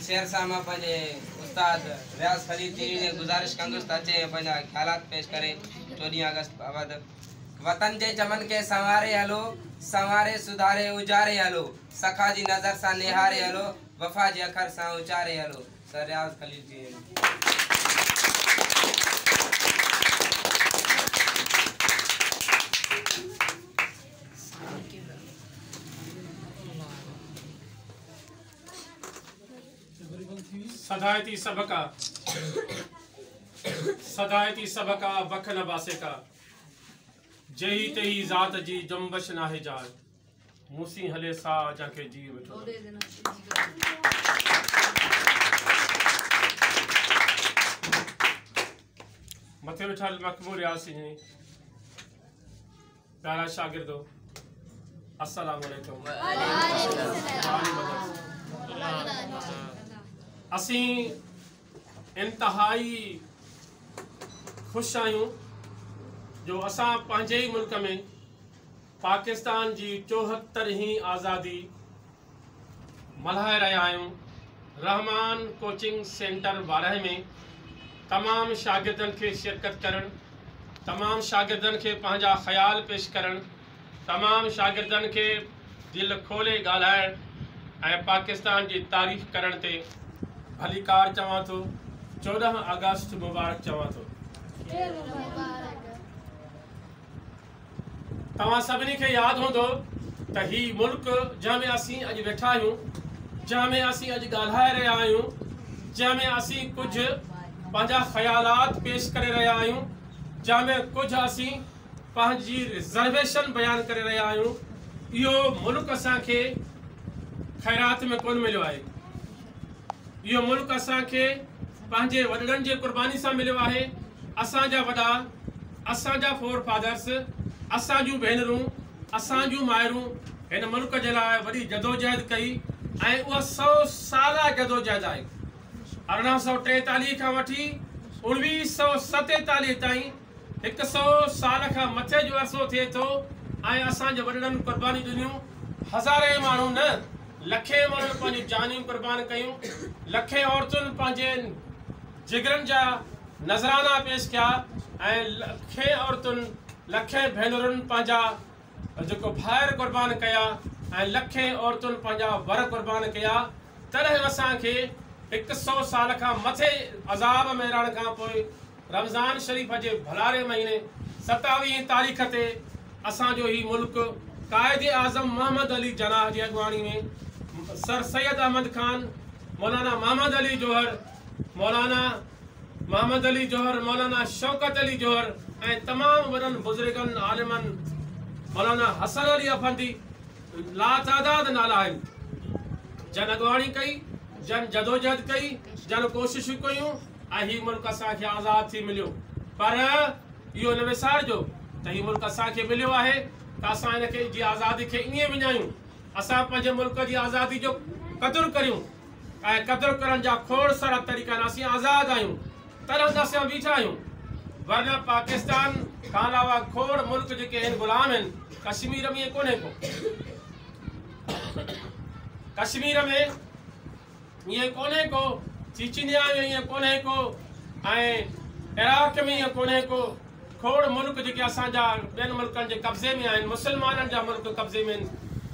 शेर सामा पंजे उस्ताद रियाज खलील जी ने गुजारिश कंदुस अचे पंजा ख्यालात पेश करे 14 अगस्त बाबत। वतन जे चमन के संवारे हलो, संवारे सुधारे उजारे हलो, सखा जी नजर सा निहारे हलो, वफा जे अखर सा उचारे हलो। सर रियाज खलील जी। सदायती सबका बख न बासे का जही तही ज़ात जी जंबश नाहे जाल मूसी हले सा जाके जी बैठो। मथे वेठल मक़बूल यासीन प्यारा शागिर्दो अस्सलाम वालेकुम। असी इंतहाई खुश आयूं जो असां पंहिंजे ही मुल्क में पाकिस्तान जी 74वीं आज़ादी मल्हाए रहिया आहियूं। रहमान कोचिंग सेंटर 12 में तमाम शागिर्दनि खे शिरकत करण, तमाम शागिर्दनि खे पंहिंजा ख़्याल पेश करण, तमाम शागिर्दनि खे दिल खोले ॻाल्हाइण ऐं पाकिस्तान जी तारीफ़ करण ते भलीकार चवां थो। 14 अगस्त मुबारक चवां थो। तव्हां सभिनी खे यादि हूंदो त ही मुल्क जंहिंमें असीं अॼु वेठा आहियूं, जंहिंमें असीं अॼु ॻाल्हाए रहिया आहियूं, जंहिंमें असीं कुझु पंहिंजा ख़्यालात पेश करे रहिया आहियूं, जंहिंमें कुझु असीं पंहिंजी रिज़र्वेशन बयानु करे रहिया आहियूं, इहो मुल्क असांखे ख़ैरात में कोन मिलियो आहे। इहो मुल्क असांखे पंहिंजे वॾड़नि जे क़ुर्बानी सां मिलियो आहे। असांजा वॾा, असांजा फोर फादर्स, असांजूं भेनरूं, असांजूं माइरूं हिन मुल्क जे लाइ वॾी जदोजहद कई ऐं उहा 100 साला जदोजहद आहे। 1843 खां वठी 1947 ताईं 100 साल खां मथे जो अरसो थिए थो ऐं असांजे वॾड़नि क़ुर्बानी ॾिनियूं। हज़ारे माण्हू न, लखे माण्हू पंहिंजी जानियूं क़ुर्बान कयूं, लखे औरतुनि पंहिंजे जिगरनि जा नज़राना पेश किया ऐं लखे औरतुनि, लखे भेनरुनि पंहिंजा जेको भाइर क़ुर्बान कया ऐं लखे औरतुनि पंहिंजा वर क़ुर्बान कया। तॾहिं असांखे 100 साल खां मथे अज़ाब में रहण खां पोइ रमज़ान शरीफ़ जे भलारे महीने 27 तारीख़ ते असांजो ही मुल्क क़ाइद आज़म मोहम्मद अली जनाह जी अॻुवाणी में सर सैयद अहमद खान, मौलाना मोहम्मद अली जोहर, मौलाना मोहम्मद अली जोहर, मौलाना शौकत अली जोहर ऐं तमामु वॾनि बुज़ुर्गनि आलिमनि, मौलाना हसन अली अफंदी, लातादाद नाला आहिनि, जन अॻुवाणी कई, जन जदोजहद कई, जन कोशिशूं कयूं ऐं हीउ मुल्क असांखे आज़ादु थी मिलियो। पर इहो न विसारिजो त हीउ मुल्क असांखे मिलियो आहे त असां हिनखे जी आज़ादी खे ईअं विञायूं, असां पंहिंजे मुल्क जी आज़ादी जो क़दुरु करियूं ऐं क़दुरु करण जा खोड़ सारा तरीक़ा आहिनि। असीं आज़ादु आहियूं, तॾहिं त असां बीठा आहियूं, वरना पाकिस्तान खां अलावा खोड़ मुल्क जेके आहिनि ग़ुलाम आहिनि। कश्मीर में ईअं कोन्हे को, कश्मीर में ईअं कोन्हे को, चीचिनिया में ईअं कोन्हे को ऐं इराक़ में ईअं कोन्हे को। खोड़ मुल्क जेके असांजा ॿियनि मुल्कनि जे कब्ज़े में आहिनि, मुस्लमाननि जा मुल्क कब्ज़े में आहिनि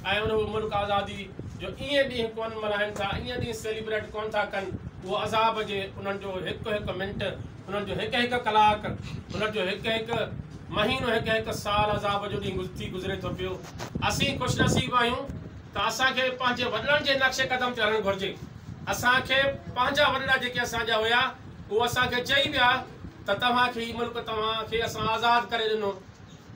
ऐं उन मुल्क आज़ादी जो ईअं ॾींहुं कोन मल्हाइनि था, ईअं ॾींहुं सेलिब्रेट कोन था कनि। उहो अज़ाब जे उन्हनि जो हिकु हिकु मिंट, उन्हनि जो हिकु हिकु कलाक, उन्हनि जो हिकु हिकु महीनो, हिकु हिकु साल अज़ाब जो ॾींहुं थी गुज़रे थो पियो। असीं ख़ुशनसीब आहियूं त असांखे पंहिंजे वॾड़नि जे नक्शे क़दम ते हलणु घुरिजे। असांखे पंहिंजा वॾड़ा जेके असांजा हुया उहो असांखे चई विया त तव्हांखे हीउ मुल्क तव्हांखे असां आज़ादु करे ॾिनो,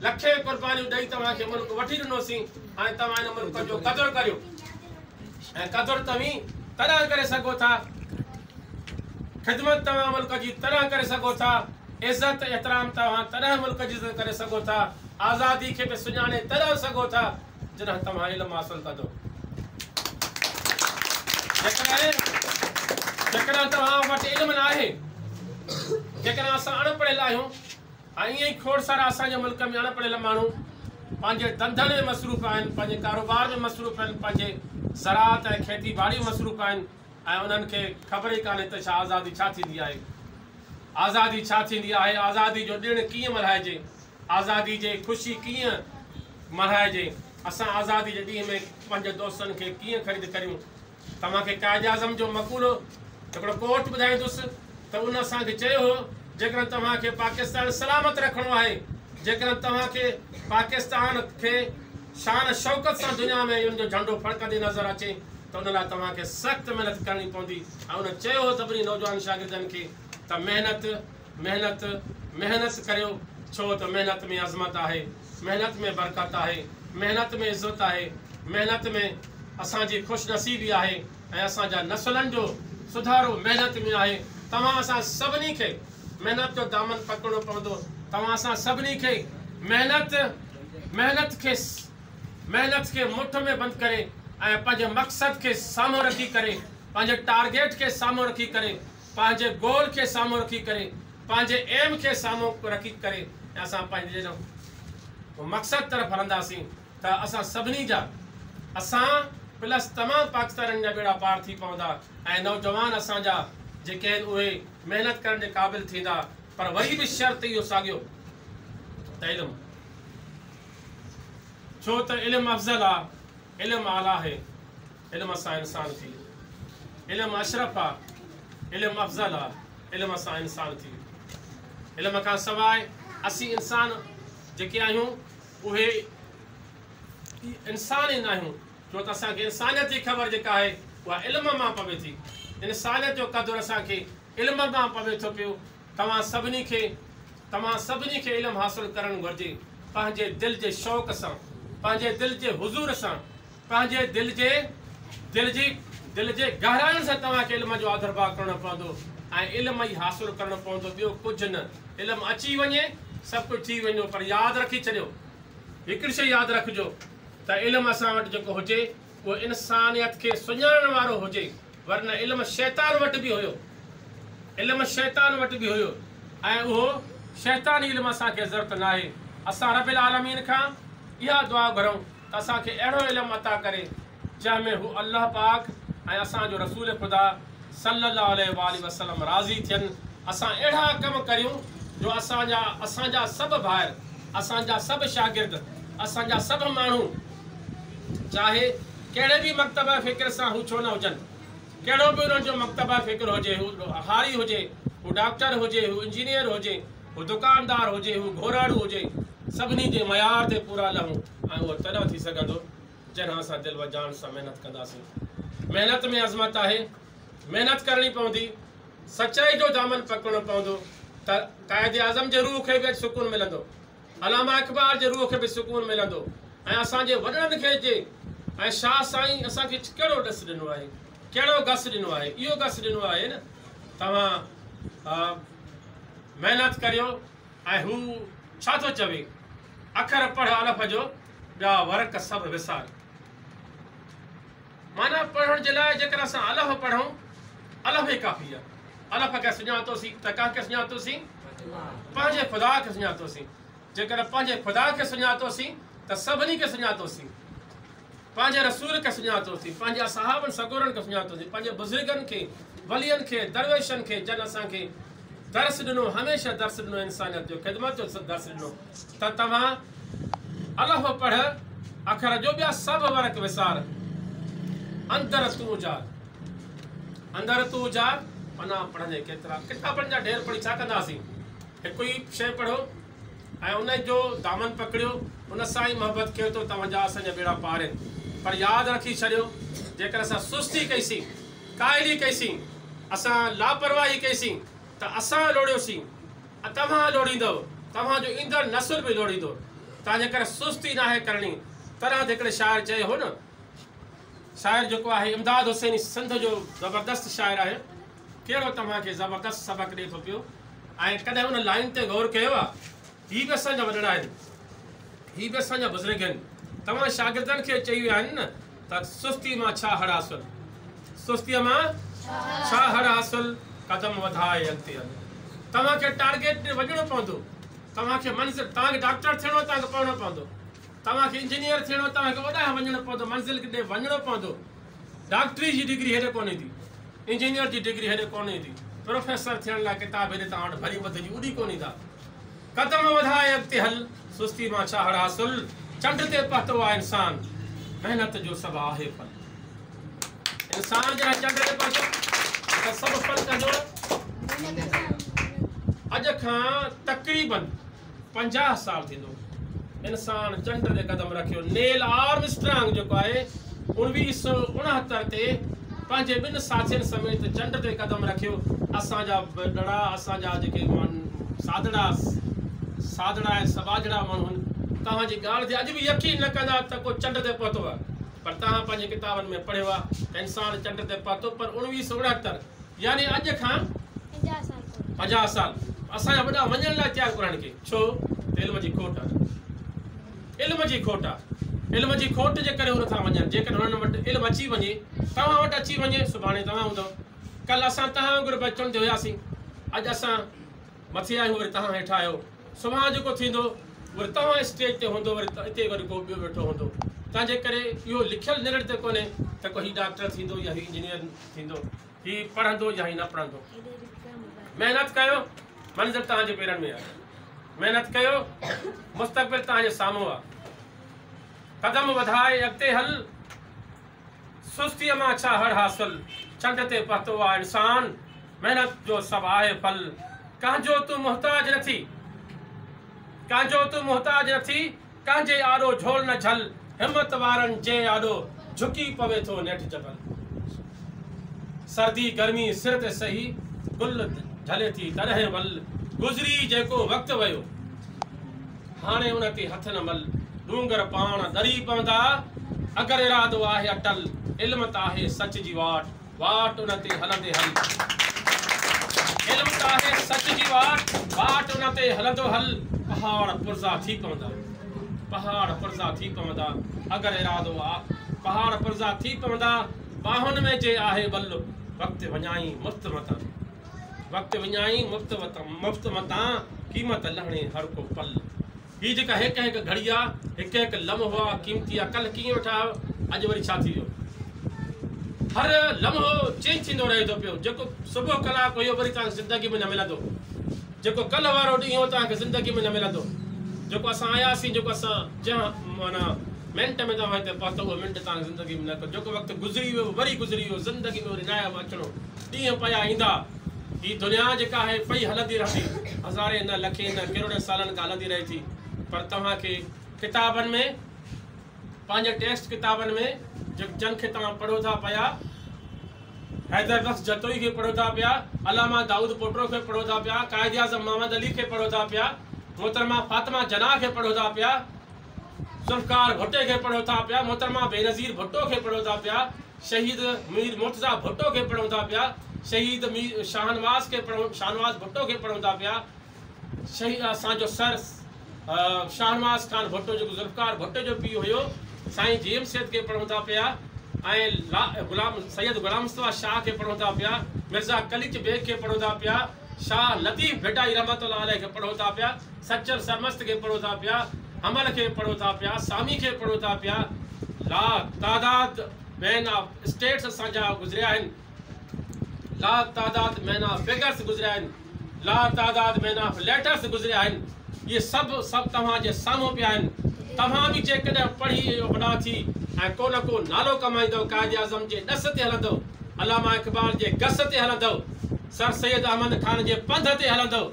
लखे क़ुर्बानियूं ॾेई तव्हांखे मुल्क वठी ॾिनोसीं, हाणे तव्हां हिन मुल्क जो क़दुरु करियो ऐं क़दुरु तव्हीं तॾहिं करे सघो था, ख़िदमत तव्हां मुल्क जी तॾहिं करे सघो था, इज़त एतिराम तव्हां तॾहिं मुल्क जी इज़त करे सघो था, आज़ादी खे बि सुञाणे तॾहिं सघो था जॾहिं तव्हां इल्मु हासिलु कंदो। जेकॾहिं तव्हां वटि इल्मु न आहे, जेकॾहिं असां अणपढ़ियल आहियूं ऐं ईअं ई खोड़ सारा असांजे मुल्क में अणपढ़ियल माण्हू पंहिंजे धंधनि में मसरूफ़ आहिनि, पंहिंजे कारोबार में मसरूफ़ आहिनि, पंहिंजे ज़राअत ऐं खेती ॿाड़ी में मसरूफ़ आहिनि, ऐं उन्हनि खे ख़बर ई कान्हे त छा आज़ादी छा थींदी आहे, आज़ादी छा थींदी आहे, आज़ादी जो ॾिणु कीअं मल्हाइजे, आज़ादी जे ख़ुशी कीअं मल्हाइजे, असां आज़ादी जे ॾींहं में पंहिंजे दोस्तनि खे कीअं ख़रीद करियूं। तव्हांखे क़ाइद आज़म जो मक़ूलो हिकिड़ो कोट ॿुधाईंदुसि त उन असांखे चयो हो जेकॾहिं तव्हांखे पाकिस्तान सलामत रखिणो आहे, जेकॾहिं तव्हांखे पाकिस्तान खे शान शौक़त सां दुनिया में उनजो झंडो फड़कंदे नज़र अचे त उन लाइ तव्हांखे सख़्तु महिनत करणी पवंदी। ऐं उन चयो हो सभिनी नौजवान शागिर्दनि खे त महिनत महिनत महिनत करियो, छो त महिनत में अज़मत आहे, महिनत में बरकत आहे, महिनत में इज़त आहे, महिनत में असांजी ख़ुशनसीबी आहे ऐं असांजा नसलनि जो सुधारो महिनत में आहे। तव्हां असां सभिनी खे महिनत जो दामन पकड़णो पवंदो। तव्हां असां सभिनी खे महिनत खे मुठ में बंदि करे ऐं पंहिंजे मक़सद खे साम्हूं रखी करे, पंहिंजे टारगेट खे साम्हूं रखी करे, पंहिंजे गोल खे साम्हूं रखी करे, पंहिंजे एम खे साम्हूं रखी करे ऐं असां पंहिंजे मक़सद तरफ़ हलंदासीं त असां सभिनी जा असां प्लस तमामु पाकिस्ताननि जा बेड़ा पार थी पवंदा ऐं नौजवान असांजा जेके आहिनि उहे महिनत करण जे क़ाबिल थींदा। पर वरी बि शर्त इहो साॻियो त इल्मु, छो त इल्मु अफ़ज़ल आहे, इल्मु आला आहे, इल्म सां इंसान थी, इल्मु अशरफ आहे, इल्मु अफ़ज़ल आहे, इल्म सां इंसान थी। इल्म खां सवाइ असीं इंसान जेके आहियूं उहे इंसान ई न आहियूं, छो त असांखे इंसानियत जी ख़बर जेका आहे उहा इल्म मां पवे थी। इंसानियत जो क़दुरु असांखे इल्म मां पवे थो पियो। तव्हां सभिनी खे इल्मु हासिलु करणु घुरिजे, पंहिंजे दिलि जे शौक़ सां, पंहिंजे दिलि जे हुज़ूर सां, पंहिंजे दिलि जे गहराइयुनि सां तव्हांखे इल्म जो आदरभाव करणो पवंदो ऐं इल्मु ई हासिलु करणो पवंदो, ॿियो कुझु न। इल्मु अची वञे सभु कुझु थी वञो, पर यादि रखी छॾियो, हिकिड़ी शइ यादि रखिजो त इल्मु असां वटि जेको हुजे उहो इंसानियत खे सुञाणण वारो हुजे, वरना इल्मु शैतान वटि बि हुयो, इल्मु शैतान वटि बि हुयो ऐं उहो शैतानी इल्मु असांखे ज़रूरत न आहे। असां रब्बिल आलमीन खां इहा दुआ घुरूं त असांखे अहिड़ो इल्मु अता करे जंहिंमें हू अल्लाह पाक ऐं असांजो रसूल ख़ुदा सल्लल्लाहु अलैहि वसल्लम राज़ी थियनि। असां अहिड़ा कम करियूं जो असांजा सभु भाइर, असांजा सभु शागिर्द, असांजा सभु माण्हू चाहे कहिड़े बि मकतबा फ़िक्र सां हू छो न हुजनि, कहिड़ो बि उन्हनि जो मकतबा फ़िक्र हुजे, हू हारी हुजे, हू डॉक्टर हुजे, हू इंजीनियर हुजे, हू दुकानदार हुजे, हू घोराड़ू हुजे, सभिनी जे मयार ते पूरा लहूं ऐं उहो तॾहिं थी सघंदो जॾहिं असां दिलि व जान सां महिनत कंदासीं। महिनत में अज़मत आहे, महिनत करणी पवंदी, सचाई जो दामन पकड़णो पवंदो त क़ाइद आज़म जे रूह खे बि सुकून मिलंदो, अलामा इक़बाल जे रूह खे बि सुकून मिलंदो ऐं असांजे वॾनि खे जे ऐं शाह साईं असांखे कहिड़ो ॾस ॾिनो आहे, कहिड़ो घस ॾिनो आहे, इहो घस ॾिनो आहे न। तव्हां महिनत करियो ऐं हू छा थो चवे, अखर पढ़ अलफ़ जो ॿिया वर्क सभु विसार। माना पढ़ण जे लाइ जेकर असां अलफ़ पढ़ूं, अलफ़ ई काफ़ी आहे। अलफ़ खे सुञातोसीं त कंहिंखे सुञातोसीं, पंहिंजे ख़ुदा खे सुञातोसीं। जेकर पंहिंजे ख़ुदा खे सुञातोसीं त सभिनी खे सुञातोसीं, पंहिंजे रसूल खे सुञातोसीं, पंहिंजे सहाबनि सगोरनि खे सुञातोसीं, पंहिंजे बुज़ुर्गनि खे, वलियनि खे, दरवेशनि खे जन असांखे दर्स ॾिनो, हमेशह दर्स ॾिनो, इंसानियत जो ख़िदमत जो दर्स ॾिनो त तव्हां अलफ़ पढ़, अखर जो ॿिया सभु वर्क विसार। अंदर तूं जार माना पढ़ंदे केतिरा किताबनि जा ढेर पढ़ी छा कंदासीं। हिकु ई शइ पढ़ो ऐं उन जो दामन पकड़ियो, उन सां ई मोहबत कयो त तव्हांजा असांजा बेड़ा पार आहिनि। पर यादि रखी छॾियो, जेकर असां सुस्ती कईसीं, काइली कईसीं, असां लापरवाही कईसीं त असां लोड़ियोसीं, तव्हां लोड़ींदव, तव्हांजो ईंदड़ नसुल बि लोड़ींदो। तव्हां जेकर सुस्ती नाहे करणी, तरह हिकिड़े शाइर चयो हो न, शाइर जेको आहे इमदाद हुसैनी सिंध जो ज़बरदस्त शाइर आहे, कहिड़ो तव्हांखे ज़बरदस्त सबक़ु ॾिए थो पियो ऐं कॾहिं उन लाइन ते गौर कयो आहे। हीअ बि असांजा वॾड़ा आहिनि, हीअ बि असांजा बुज़ुर्ग आहिनि। तव्हां शागिर्दनि खे चई विया आहिनि न त सुस्ती मां छा हड़ हासिल, सुस्तीअ मां छा हड़ हासिल, कदम वधाए अॻिते हल। तव्हांखे टारगेट ते वञिणो पवंदो, तव्हांखे मंज़िल, तव्हांखे डॉक्टर थियणो, तव्हांखे पढ़णो पवंदो, तव्हांखे इंजीनियर थियणो, तव्हांखे ओॾांहुं वञिणो पवंदो, मंज़िल ते वञिणो पवंदो। डॉक्टरी जी डिग्री हेॾे कोन्हे थी, इंजीनियर जी डिग्री हेॾे कोन्हे थी, प्रोफेसर थियण लाइ किताब हेॾे तव्हां वटि भरी वधजी उॾी कोन्हे था। कदम वधाए अॻिते हल, सुस्ती मां छा हड़ हासिल, चंड ते पहुतो आहे इंसान, मेहनत जो सभु आहे फल। इंसान जॾहिं चंड ते पहुतो त सभु फल कंदो। अॼु खां तक़रीबन 50 साल थींदो इंसान चंड ते कदम रखियो। नील आर्मस्ट्रांग जेको आहे 1969 ते पंहिंजे 2 साथियुनि समेत चंड ते कदम रखियो। असांजा वॾड़ा, असांजा जेके सादड़ा ऐं सबाजड़ा माण्हू आहिनि, तव्हांजी ॻाल्हि ते अॼु बि यकीन न कंदा त को चंड ते पहुतो आहे, पर तव्हां पंहिंजे किताबनि में पढ़ियो आहे त इंसान चंड ते पहुतो। पर 1969 यानी अॼु खां 50 साल असांजा वॾा वञण लाइ तयारु कोन्हनि के। छो? इल्म जी खोट आहे, इल्म जी खोट आहे। इल्म जी खोट जे करे उन था वञनि। जेकॾहिं हुननि वटि इल्मु अची वञे, तव्हां वटि अची वञे, सुभाणे तव्हां हूंदव। कल्ह असां तव्हां वांगुरु बचपन ते हुयासीं, अॼु असां मथे आहियूं, वरी तव्हां हेठि आहियो। सुभाणे जेको थींदो वरी तव्हां स्टेज ते हूंदो, वरी हिते वरी को ॿियो वेठो हूंदो। तंहिंजे करे इहो लिखियलु निरड़ ते कोन्हे त को हीउ डॉक्टर थींदो या हीउ इंजीनियर थींदो, हीउ पढ़ंदो या हीउ न पढ़ंदो। महिनत कयो, मंज़िल तव्हांजे पेरनि में आहे। महिनत कयो, मुस्तक़बिल तव्हांजे साम्हूं आहे। कदम वधाए अॻिते हल, सुस्तीअ मां छा हड़ हासिल, चंड ते पहुतो आहे इंसान, महिनत जो सभु आहे फल। कंहिंजो तूं मुहताज नथी, कंहिंजो तूं मुहताज नथी, कंहिंजे आॾो झोल न झल, हिमत वारनि जे आॾो झुकी पवे थो नेठि जबल। सर्दी गर्मी सिर ते सही, गुल झले थी तॾहिं वल, गुज़री जेको वक़्तु वियो, हाणे उन ते हथ न मल। डूंगर पाण दरी पवंदा, अगरि इरादो आहे अटल, इल्म त आहे सच जी वाट, वाट उन ते हलंदे हल। इल्म त आहे सच जी वाट, वाट उन ते हलंदो हल। पहाड़ पुरज़ा थी पवंदा, पहाड़ पुरज़ा थी पवंदा, अगरि इरादो आहे पहाड़ पुरज़ा थी पवंदा। बाहुनि में जे आहे बल, वक़्तु वञाई मुफ़्त मतां, वक़्तु विञाई मुफ़्त मतां, क़ीमत लहणे हर को पल। हीअ जेका हिकु घड़ी आहे, हिकु लम्हो आहे, क़ीमती आहे। कल्ह कीअं वेठा आहियो, अॼु वरी छा थी वियो? हर लम्हो चेंज थींदो रहे थो पियो। जेको सुबुह कलाक हुयो वरी तव्हांखे ज़िंदगी में न मिलंदो, जेको कल्ह वारो ॾींहुं हो तव्हांखे ज़िंदगी में न मिलंदो। जेको असां आयासीं, जेको असां जंहिं माना मिंट में तव्हां हिते पहुतो, उहो मिंट तव्हांखे ज़िंदगी में न कयो। जेको वक़्तु गुज़री वियो वरी गुज़री वियो, ज़िंदगी में वरी नायब अचिणो, ॾींहं पिया ईंदा। हीअ दुनिया जेका आहे पई हलंदी रहंदी, हज़ारे न लखे न करोड़े सालनि खां हलंदी रहे थी। पर तव्हांखे किताबनि में, पंहिंजे टेक्स्ट किताबनि में जंहिंखे तव्हां पढ़ो था पिया, हैदर बख्श जतोई खे पढ़ो था पिया, अलामा दाऊद पोटरो खे पढ़ो था पिया, कायदे आज़म मोहम्मद अली खे पढ़ो था पिया, मोहतरमा फातिमा जनाह खे पढ़ो था पिया, ज़ुल्फ़िकार भुट्टे खे पढ़ो था पिया, मोहतरमा बेनज़ीर भुट्टो खे पढ़ो था पिया, शहीद मीर मुर्तज़ा भुट्टो खे पढ़ो था पिया, शहीद मीर शाहनवाज़ भुट्टो खे पढ़ो था पिया, शहीद असांजो सर शाहनवाज़ खान भुट्टो जेको ज़ुल्फ़िकार भुट्टे जो पीउ हुयो, साईं जेम्स सेठ खे पढ़ो था पिया, ऐं सैयद गुलाम मुस्तफ़ा शाह खे पढ़ो था पिया, मिर्ज़ा कलीच बेग खे पढ़ो था पिया, शाह लतीफ़ भेटाई रहमतुल्लाह अलैह खे पढ़ो था पिया, सच्चर सरमस्त खे पढ़ो था पिया, हमल खे पढ़ो था पिया, सामी खे पढ़ो था पिया। ला तादाद मैन ऑफ स्टेट्स असांजा गुज़रिया आहिनि, ला तादाद मैन ऑफ फिगर्स गुज़रिया आहिनि, ला तादाद मैन ऑफ लेटर्स गुज़रिया आहिनि। इहे सभु तव्हांजे साम्हूं पिया आहिनि। तव्हां बि जेकॾहिं पढ़ी वॾा थी ऐं को न को नालो कमाईंदव, कायदे आज़म जे ॾस ते हलंदव, अलामा इक़बाल जे गस ते हलंदव, सर सैयद अहमद खान जे पंध ते हलंदव,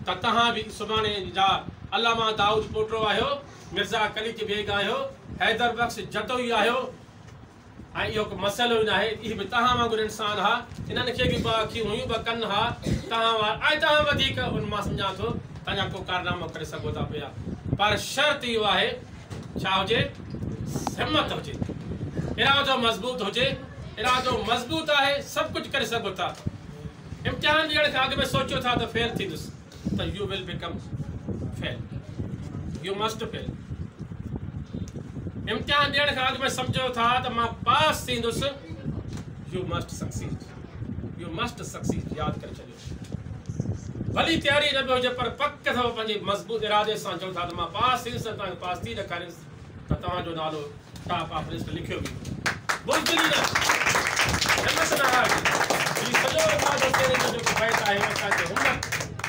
त तव्हां बि सुभाणे जा अलामा दाऊद पोटरो आहियो, मिर्ज़ा कलीच बेग आहियो, हैदर बख्श जतोई आहियो। ऐं इहो को मसइलो ई न आहे, इहे बि तव्हां वांगुरु इंसान हा, इन्हनि खे बि ॿ अखियूं हुयूं, ॿ कन हा, ऐं तव्हां वधीक उन मां सम्झां थो तव्हांजा को कारनामा करे सघो था पिया। पर शर्त इहो आहे, छा हुजे? हिमत हुजे, इरादो मज़बूत हुजे। इरादो मज़बूत आहे, सभु कुझु करे सघो था। इम्तिहान ॾियण खां अॻु में सोचियो था त फेल थींदुसि, त you will become fail, you must fail. इम्तिहान ॾियण खां अॻु में सम्झो था त मां पास थींदुसि, you must succeed, you must succeed. यादि करे छॾियो, भली तयारी न बि हुजे पर पक अथव पंहिंजे मज़बूत इरादे सां चओ था त मां पास थींदुसि, तव्हांखे पास थी ॾेखारींदुसि, त तव्हांजो नालो टॉप ऑफ लिस्ट लिखियो बि। बुज़दिली न, हिमत न हारिजो।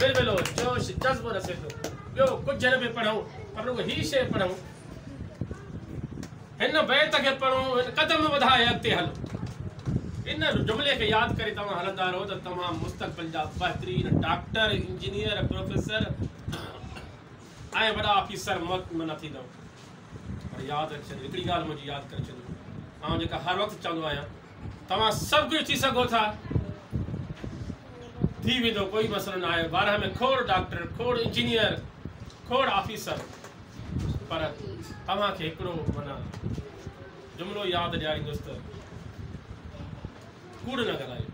बिलबिलो जोश जज्बो रसे थो ॿियो कुझु न पिए पढ़ूं पर रुॻो ही शइ पढ़ूं हिन बैत खे पढ़ूं क़दम वधाए अॻिते हलो इन जुमिले खे यादि करे तव्हां हलंदा रहो त तव्हां मुस्तक़बिल जा बहितरीन डॉक्टर इंजीनियर प्रोफेसर ऐं वॾा ऑफिसर न थींदव पर यादि रखी छॾियो हिकिड़ी ॻाल्हि मुंहिंजी यादि करे छॾियो ऐं जेका हर वक़्तु चवंदो आहियां तव्हां सभु कुझु थी सघो था थी वेंदो कोई मसइलो न आहे 12 में खोड़ डॉक्टर खोड़ इंजीनियर खोड़ ऑफिसर पर तव्हांखे हिकिड़ो माना जुमिलो यादि ॾियारींदुसि त कूड़ न ॻाल्हायो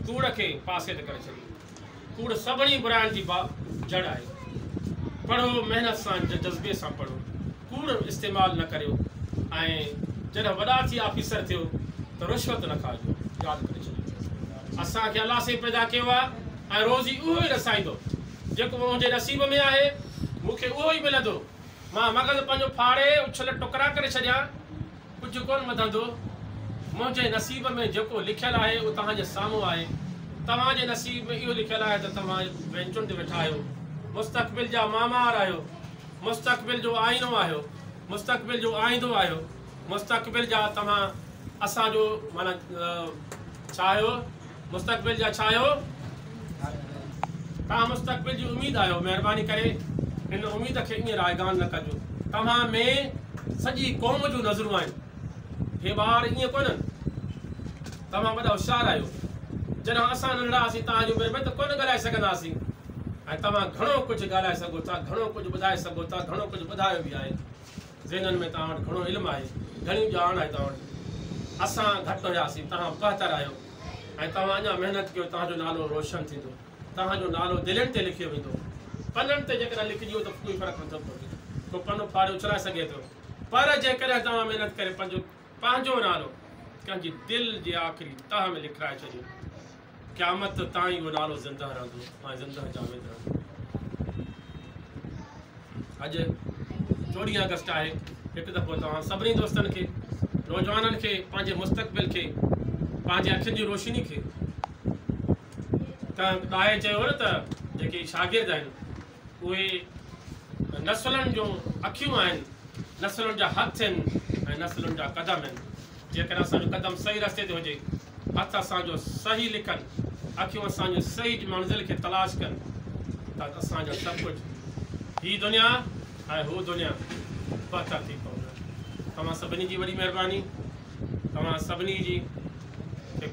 कूड़ खे पासे ते करे छॾियो कूड़ सभिनी बुराइनि जी जड़ आहे पढ़ो महिनत सां जज़्बे सां पढ़ो कूड़ इस्तेमालु न करियो ऐं जॾहिं वॾा थी ऑफिसर थियो त रिश्वत न खाइजो यादि करे छॾियो असांखे अलाह से पैदा कयो आहे ऐं रोज़ी उहो ई रसाईंदो जेको मुंहिंजे नसीब में आहे मूंखे उहो ई मिलंदो मां मग़ज़ पंहिंजो फाड़े उछल टुकड़ा करे छॾियां कुझु कोन वधंदो मुंहिंजे नसीब में जेको लिखियलु आहे उहो तव्हांजे साम्हूं आहे तव्हांजे नसीब में इहो लिखियलु आहे त तव्हां बेंचुनि ते वेठा आहियो मुस्तक़बिल जा मामार आहियो मुस्तक़बिल जो आईनो आहियो मुस्तक़बिल जो आईंदो आहियो मुस्तक़बिल जा तव्हां असांजो माना छा आहियो मुस्तक़बिल जा छा आहियो तव्हां मुस्तक़बिल जी उमेद आहियो महिरबानी करे हिन उमेद खे ईअं रायगान न कजो तव्हां में सॼी क़ौम जूं नज़रूं आहिनि हे ॿार ईअं कोन्हनि तव्हां वॾा होशियारु आहियो जॾहिं असां नंढड़ा हुआसीं तव्हांजो में त कोन ॻाल्हाए सघंदासीं ऐं तव्हां घणो कुझु ॻाल्हाए सघो था घणो कुझु ॿुधाए सघो था घणो कुझु ॿुधायो बि आहे ज़हननि में तव्हां वटि घणो इल्मु आहे घणी ॼाण आहे तव्हां वटि असां घटि हुयासीं तव्हां बहितर आहियो ऐं तव्हां अञा महिनत कयो तव्हांजो नालो रोशन थींदो तव्हांजो नालो दिलनि ते लिखियो वेंदो पननि ते जेकॾहिं लिखिजी वियो त कोई फ़र्क़ु नथो पवे को पनो फाड़े उछलाए सघे थो पर जेकॾहिं तव्हां महिनत करे पंहिंजो नालो कंहिंजी दिलि जे आख़िरी तह में लिखाए छॾियो क़यामत ताईं उहो नालो ज़िंदा रहंदो ऐं ज़िंदा जावेद रहंदो अॼु 14 अगस्त आहे हिकु दफ़ो तव्हां सभिनी दोस्तनि खे नौजवाननि खे पंहिंजे मुस्तक़बिल खे पंहिंजे अखियुनि जी रोशनी खे त ॾाहे चयो न त जेके शागिर्द आहिनि उहे नसलुनि जूं अखियूं आहिनि नसलुनि जा हथ आहिनि ऐं नसलुनि जा क़दम आहिनि जेकॾहिं असांजो क़दम सही रस्ते ते हुजे हथ असांजो सही लिखनि अखियूं असांजो सही मंज़िल खे तलाश कनि त असांजो सभु कुझु हीअ दुनिया ऐं हू दुनिया बहितर थी पवंदा तव्हां सभिनी जी वॾी महिरबानी तव्हां सभिनी जी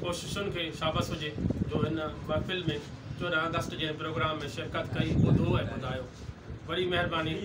कोशिशुनि खे शाबस हुजे जो हिन महफ़िल में 14 अगस्त जे प्रोग्राम में शिरकत कई ॿुधो ऐं ॿुधायो वॾी महिरबानी